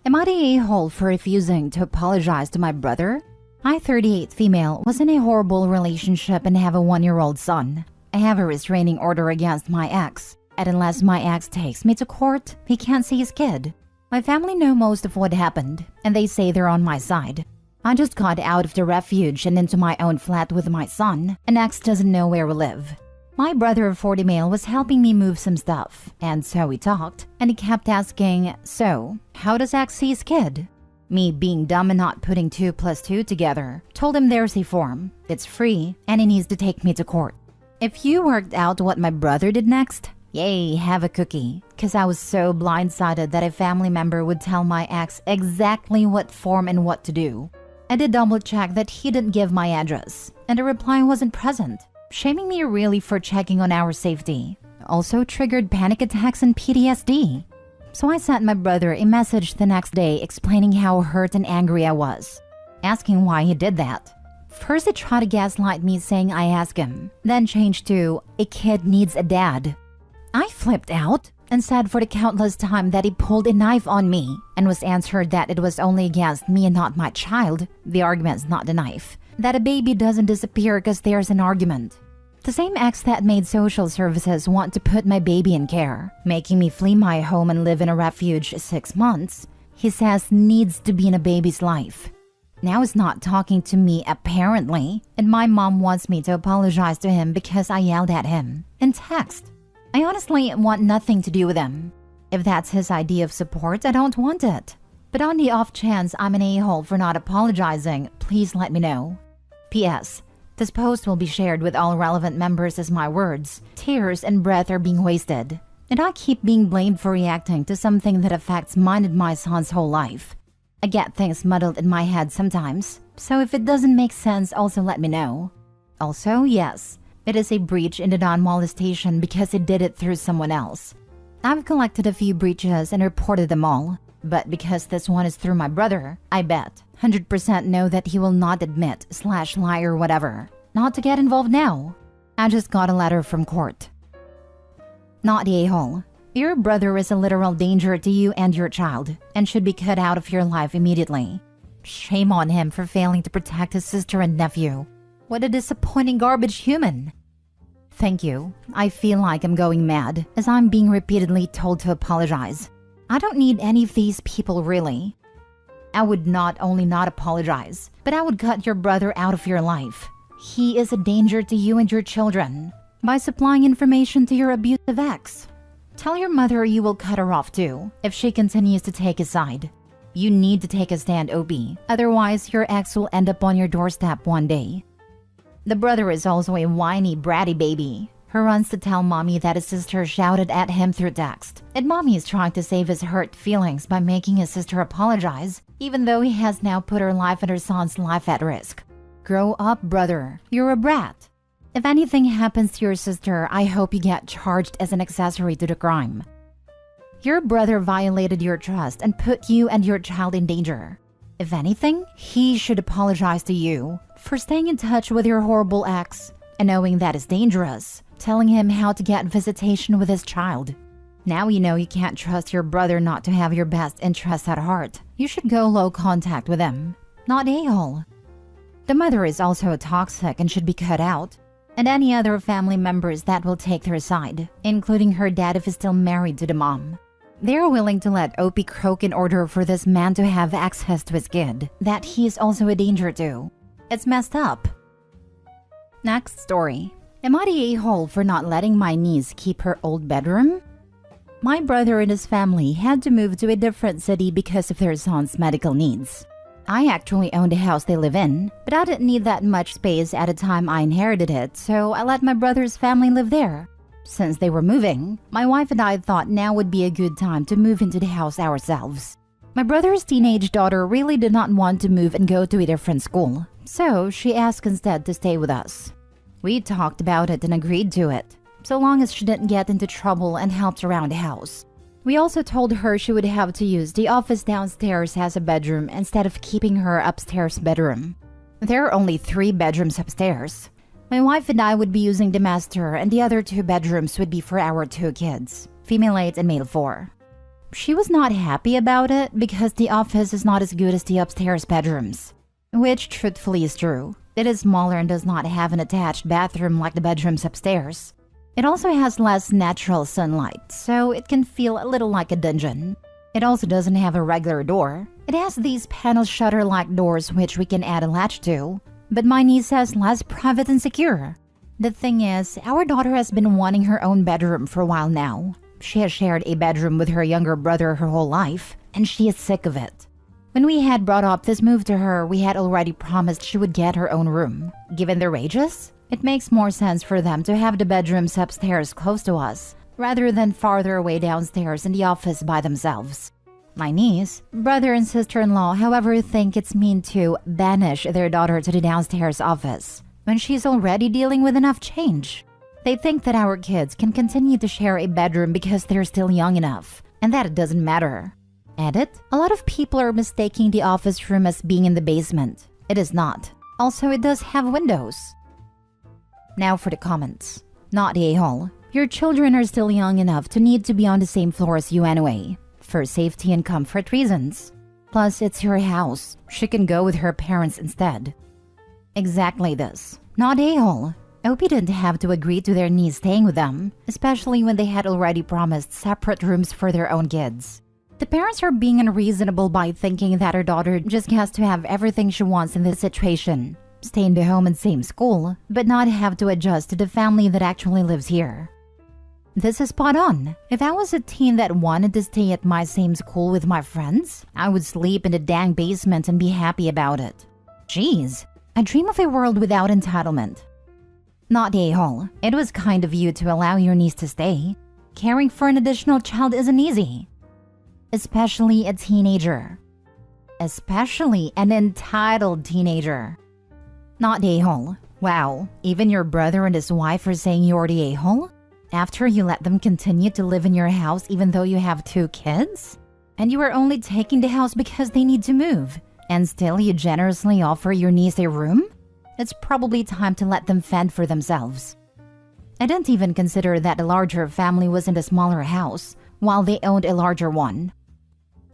Am I the a-hole for refusing to apologize to my brother? I, 38 female, was in a horrible relationship and have a 1-year-old son. I have a restraining order against my ex, and unless my ex takes me to court, he can't see his kid. My family know most of what happened, and they say they're on my side. I just got out of the refuge and into my own flat with my son, and ex doesn't know where we live. My brother, 40 male, was helping me move some stuff, and so we talked, and he kept asking, so, how does ex see his kid? Me, being dumb and not putting 2 plus 2 together, told him there's a form, it's free, and he needs to take me to court. If you worked out what my brother did next, yay, have a cookie, cause I was so blindsided that a family member would tell my ex exactly what form and what to do. I did double check that he didn't give my address, and the reply wasn't present, shaming me really for checking on our safety. Also triggered panic attacks and PTSD. So I sent my brother a message the next day explaining how hurt and angry I was, asking why he did that. First he tried to gaslight me saying I asked him, then changed to, a kid needs a dad. I flipped out and said for the countless time that he pulled a knife on me and was answered that it was only against me and not my child, the argument's not the knife, that a baby doesn't disappear because there's an argument. The same ex that made social services want to put my baby in care, making me flee my home and live in a refuge 6 months, he says needs to be in a baby's life. Now he's not talking to me apparently, and my mom wants me to apologize to him because I yelled at him in text. I honestly want nothing to do with him. If that's his idea of support, I don't want it. But on the off chance I'm an a-hole for not apologizing, please let me know. P.S. This post will be shared with all relevant members as my words, tears, and breath are being wasted. And I keep being blamed for reacting to something that affects mine and my son's whole life. I get things muddled in my head sometimes, so if it doesn't make sense, also let me know. Also, yes, it is a breach in the non-molestation because he did it through someone else. I've collected a few breaches and reported them all, but because this one is through my brother, I bet 100% know that he will not admit / lie or whatever. Not to get involved now. I just got a letter from court. Not the a-hole. Your brother is a literal danger to you and your child and should be cut out of your life immediately. Shame on him for failing to protect his sister and nephew. What a disappointing garbage human. Thank you. I feel like I'm going mad as I'm being repeatedly told to apologize. I don't need any of these people really. I would not only not apologize, but I would cut your brother out of your life. He is a danger to you and your children by supplying information to your abusive ex. Tell your mother you will cut her off too if she continues to take his side. You need to take a stand, OB, otherwise your ex will end up on your doorstep one day. The brother is also a whiny, bratty baby who runs to tell mommy that his sister shouted at him through text, and mommy is trying to save his hurt feelings by making his sister apologize, even though he has now put her life and her son's life at risk. Grow up, brother. You're a brat. If anything happens to your sister, I hope you get charged as an accessory to the crime. Your brother violated your trust and put you and your child in danger. If anything, he should apologize to you for staying in touch with your horrible ex and knowing that is dangerous, telling him how to get visitation with his child. Now you know you can't trust your brother not to have your best interests at heart. You should go low contact with him, not a-hole. The mother is also toxic and should be cut out, and any other family members that will take their side, including her dad if he's still married to the mom. They're willing to let OP croak in order for this man to have access to his kid that he is also a danger to. It's messed up. Next story. Am I the a-hole for not letting my niece keep her old bedroom? My brother and his family had to move to a different city because of their son's medical needs. I actually owned a house they live in, but I didn't need that much space at the time I inherited it, so I let my brother's family live there. Since they were moving, my wife and I thought now would be a good time to move into the house ourselves. My brother's teenage daughter really did not want to move and go to a different school, so she asked instead to stay with us. We talked about it and agreed to it, so long as she didn't get into trouble and helped around the house. We also told her she would have to use the office downstairs as a bedroom instead of keeping her upstairs bedroom. There are only 3 bedrooms upstairs. My wife and I would be using the master and the other 2 bedrooms would be for our 2 kids, female 8 and male 4. She was not happy about it because the office is not as good as the upstairs bedrooms. Which truthfully is true. It is smaller and does not have an attached bathroom like the bedrooms upstairs. It also has less natural sunlight, so it can feel a little like a dungeon. It also doesn't have a regular door. It has these panel shutter-like doors which we can add a latch to, but my niece has less private and secure. The thing is, our daughter has been wanting her own bedroom for a while now. She has shared a bedroom with her younger brother her whole life, and she is sick of it. When we had brought up this move to her, we had already promised she would get her own room. Given their ages, it makes more sense for them to have the bedrooms upstairs close to us, rather than farther away downstairs in the office by themselves. My niece, brother and sister-in-law, however, think it's mean to banish their daughter to the downstairs office when she's already dealing with enough change. They think that our kids can continue to share a bedroom because they're still young enough, and that it doesn't matter. Edit: a lot of people are mistaking the office room as being in the basement. It is not. Also, it does have windows. Now for the comments. Not a-hole. Your children are still young enough to need to be on the same floor as you anyway, for safety and comfort reasons. Plus, it's your house. She can go with her parents instead. Exactly this. Not a-hole. Opie didn't have to agree to their niece staying with them, especially when they had already promised separate rooms for their own kids. The parents are being unreasonable by thinking that her daughter just has to have everything she wants in this situation. Stay in the home and same school, but not have to adjust to the family that actually lives here. This is spot on. If I was a teen that wanted to stay at my same school with my friends, I would sleep in the dang basement and be happy about it. Jeez, I dream of a world without entitlement. Not a-hole. It was kind of you to allow your niece to stay. Caring for an additional child isn't easy. Especially a teenager. Especially an entitled teenager. Not a-hole. Wow, even your brother and his wife are saying you're the a-hole? After you let them continue to live in your house even though you have 2 kids? And you are only taking the house because they need to move. And still you generously offer your niece a room? It's probably time to let them fend for themselves. I didn't even consider that the larger family was in the smaller house, while they owned a larger one.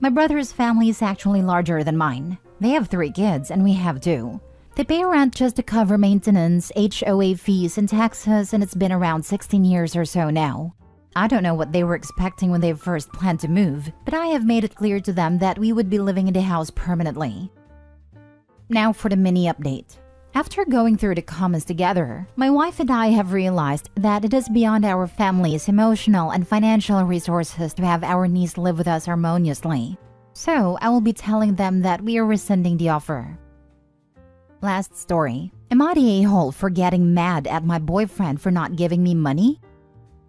My brother's family is actually larger than mine. They have 3 kids and we have 2. They pay rent just to cover maintenance, HOA fees, and taxes, and it's been around 16 years or so now. I don't know what they were expecting when they first planned to move, but I have made it clear to them that we would be living in the house permanently. Now for the mini update. After going through the comments together, my wife and I have realized that it is beyond our family's emotional and financial resources to have our niece live with us harmoniously. So I will be telling them that we are rescinding the offer. Last story. Am I the a-hole for getting mad at my boyfriend for not giving me money?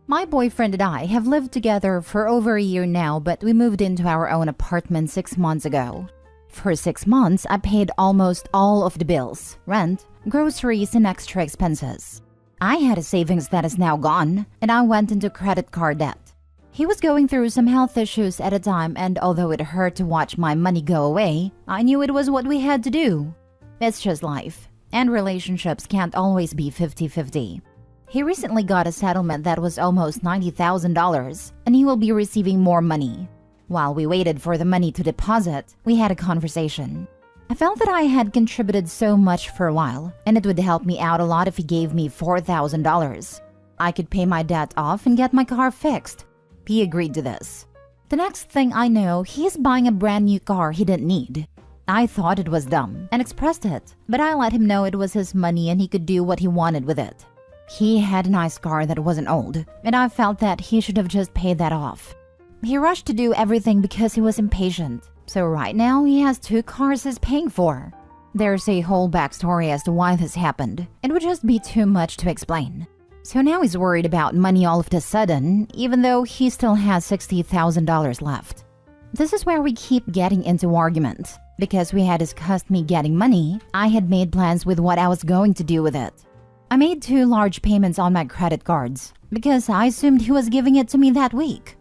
My boyfriend and I have lived together for over a year now, but we moved into our own apartment 6 months ago. For 6 months, I paid almost all of the bills, rent, groceries, and extra expenses. I had a savings that is now gone, and I went into credit card debt. He was going through some health issues at a time, and although it hurt to watch my money go away, I knew it was what we had to do. It's just life, and relationships can't always be 50-50. He recently got a settlement that was almost $90,000, and he will be receiving more money. While we waited for the money to deposit, we had a conversation. I felt that I had contributed so much for a while, and it would help me out a lot if he gave me $4,000. I could pay my debt off and get my car fixed. He agreed to this. The next thing I know, he's buying a brand new car he didn't need. I thought it was dumb and expressed it, but I let him know it was his money and he could do what he wanted with it. He had a nice car that wasn't old, and I felt that he should have just paid that off. He rushed to do everything because he was impatient, so right now he has 2 cars he's paying for. There's a whole backstory as to why this happened. It would just be too much to explain. So now he's worried about money all of a sudden, even though he still has $60,000 left. This is where we keep getting into arguments. Because we had discussed me getting money, I had made plans with what I was going to do with it. I made 2 large payments on my credit cards, because I assumed he was giving it to me that week.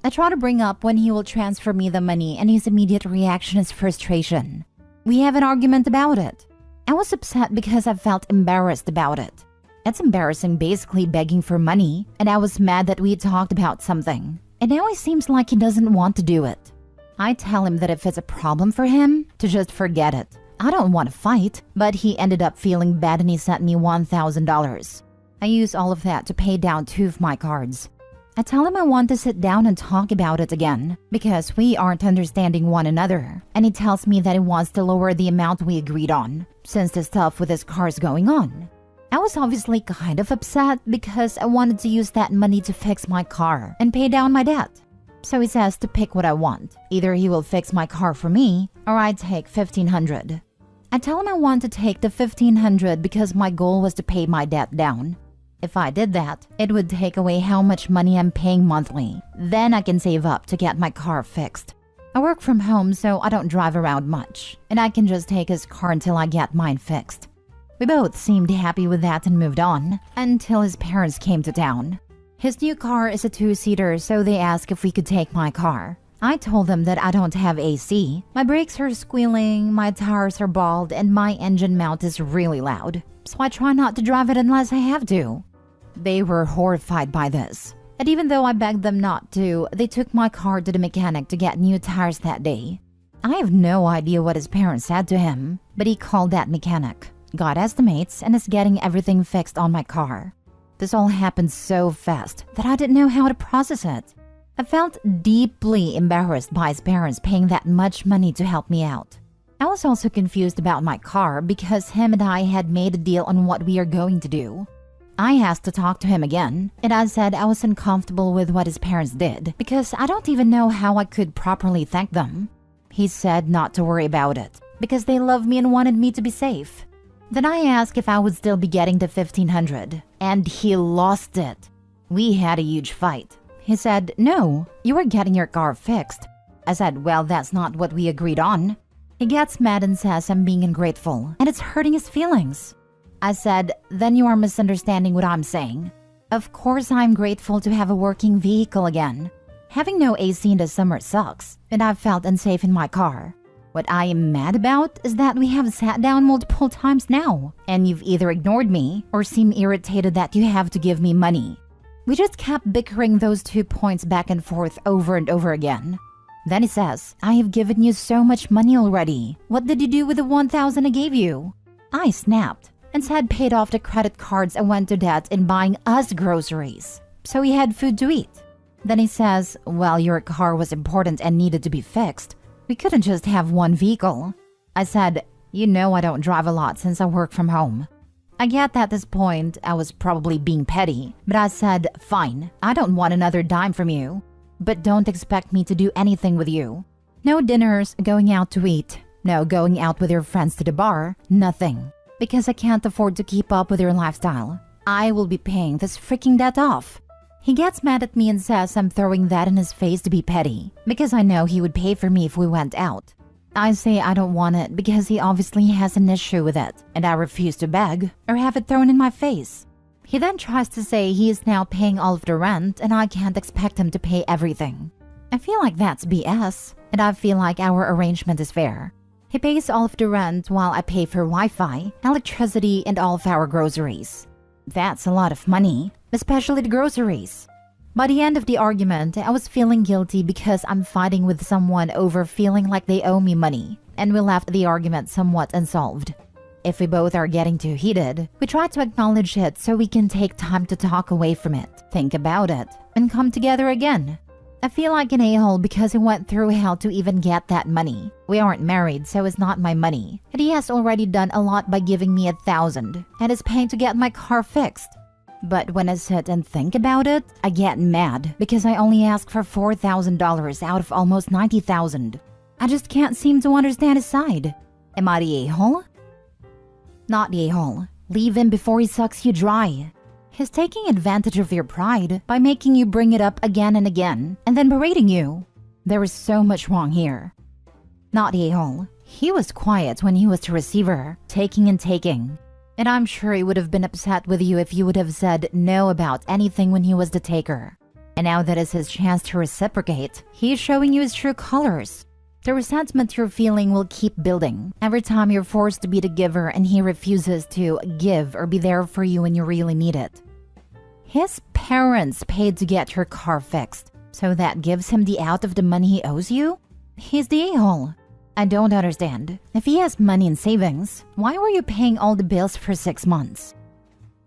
I try to bring up when he will transfer me the money, and his immediate reaction is frustration. We have an argument about it. I was upset because I felt embarrassed about it. It's embarrassing basically begging for money, and I was mad that we talked about something. and now it seems like he doesn't want to do it. I tell him that if it's a problem for him, to just forget it. I don't want to fight, but he ended up feeling bad and he sent me $1,000. I used all of that to pay down 2 of my cards. I tell him I want to sit down and talk about it again because we aren't understanding one another, and he tells me that he wants to lower the amount we agreed on since the stuff with his car is going on. I was obviously kind of upset because I wanted to use that money to fix my car and pay down my debt. So he says to pick what I want. Either he will fix my car for me or I take $1,500. I tell him I want to take the $1,500 because my goal was to pay my debt down. If I did that, it would take away how much money I'm paying monthly. Then I can save up to get my car fixed. I work from home, so I don't drive around much, and I can just take his car until I get mine fixed. We both seemed happy with that and moved on, until his parents came to town. His new car is a 2-seater, so they asked if we could take my car. I told them that I don't have AC. My brakes are squealing, my tires are bald, and my engine mount is really loud. So I try not to drive it unless I have to. They were horrified by this. And even though I begged them not to, they took my car to the mechanic to get new tires that day. I have no idea what his parents said to him, but he called that mechanic, got estimates, and is getting everything fixed on my car. This all happened so fast that I didn't know how to process it. I felt deeply embarrassed by his parents paying that much money to help me out. I was also confused about my car because him and I had made a deal on what we are going to do. I asked to talk to him again, and I said I was uncomfortable with what his parents did because I don't even know how I could properly thank them. He said not to worry about it because they love me and wanted me to be safe. Then I asked if I would still be getting the $1,500, and he lost it. We had a huge fight. He said, "No, you are getting your car fixed." I said, "Well, that's not what we agreed on." He gets mad and says I'm being ungrateful, and it's hurting his feelings. I said, "Then you are misunderstanding what I'm saying. Of course I'm grateful to have a working vehicle again. Having no AC in the summer sucks, and I've felt unsafe in my car. What I am mad about is that we have sat down multiple times now, and you've either ignored me or seem irritated that you have to give me money." We just kept bickering those 2 points back and forth over and over again. Then he says, "I have given you so much money already. What did you do with the $1,000 I gave you?" I snapped. Instead paid off the credit cards and went to debt in buying us groceries. So he had food to eat. Then he says, "Well, your car was important and needed to be fixed. We couldn't just have one vehicle." I said, "You know I don't drive a lot since I work from home." I get that at this point I was probably being petty, but I said, "Fine, I don't want another dime from you. But don't expect me to do anything with you. No dinners, going out to eat, no going out with your friends to the bar, nothing. Because I can't afford to keep up with your lifestyle. I will be paying this freaking debt off." He gets mad at me and says I'm throwing that in his face to be petty, because I know he would pay for me if we went out. I say I don't want it because he obviously has an issue with it, and I refuse to beg or have it thrown in my face. He then tries to say he is now paying all of the rent and I can't expect him to pay everything. I feel like that's BS, and I feel like our arrangement is fair. He pays all of the rent while I pay for Wi-Fi, electricity, and all of our groceries. That's a lot of money, especially the groceries. By the end of the argument, I was feeling guilty because I'm fighting with someone over feeling like they owe me money, and we left the argument somewhat unsolved. If we both are getting too heated, we try to acknowledge it so we can take time to talk away from it, think about it, and come together again. I feel like an a-hole because he went through hell to even get that money. We aren't married, so it's not my money. And he has already done a lot by giving me $1,000 and is paying to get my car fixed. But when I sit and think about it, I get mad because I only asked for $4,000 out of almost $90,000. I just can't seem to understand his side. Am I the a-hole? Not the a-hole. Leave him before he sucks you dry. He's taking advantage of your pride by making you bring it up again and again, and then berating you. There is so much wrong here. Not the a-hole. He was quiet when he was the receiver, taking and taking. And I'm sure he would have been upset with you if you would have said no about anything when he was the taker. And now that is his chance to reciprocate, he is showing you his true colors. The resentment you're feeling will keep building every time you're forced to be the giver and he refuses to give or be there for you when you really need it. His parents paid to get your car fixed. So that gives him the out of the money he owes you? He's the a-hole. I don't understand. If he has money in savings, why were you paying all the bills for 6 months?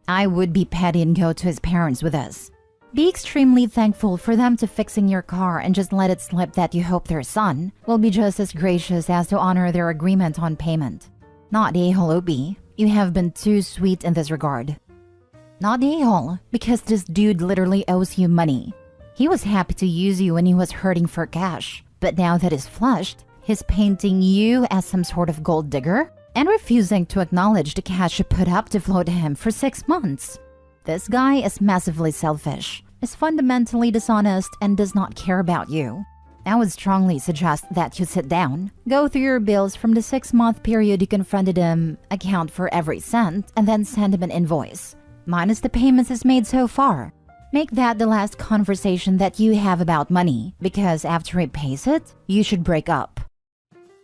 I would be petty and go to his parents with us. Be extremely thankful for them to fixing your car and just let it slip that you hope their son will be just as gracious as to honor their agreement on payment. Not the a-hole, OB. You have been too sweet in this regard. Not the a-hole, because this dude literally owes you money. He was happy to use you when he was hurting for cash, but now that he's flushed, he's painting you as some sort of gold digger and refusing to acknowledge the cash you put up to float him for 6 months. This guy is massively selfish, is fundamentally dishonest, and does not care about you. I would strongly suggest that you sit down, go through your bills from the 6-month period you confronted him, account for every cent, and then send him an invoice, minus the payments he's made so far. Make that the last conversation that you have about money, because after he pays it, you should break up.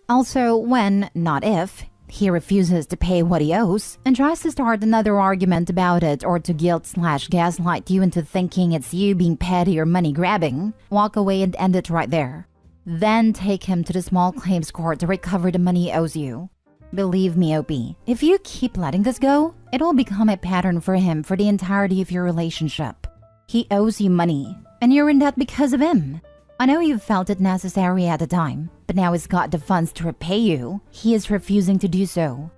Also, when, not if, he refuses to pay what he owes and tries to start another argument about it or to guilt/gaslight you into thinking it's you being petty or money grabbing, walk away and end it right there. Then take him to the small claims court to recover the money he owes you. Believe me, OP, if you keep letting this go, it will become a pattern for him for the entirety of your relationship. He owes you money, and you're in debt because of him. I know you felt it necessary at the time, but now he's got the funds to repay you. He is refusing to do so.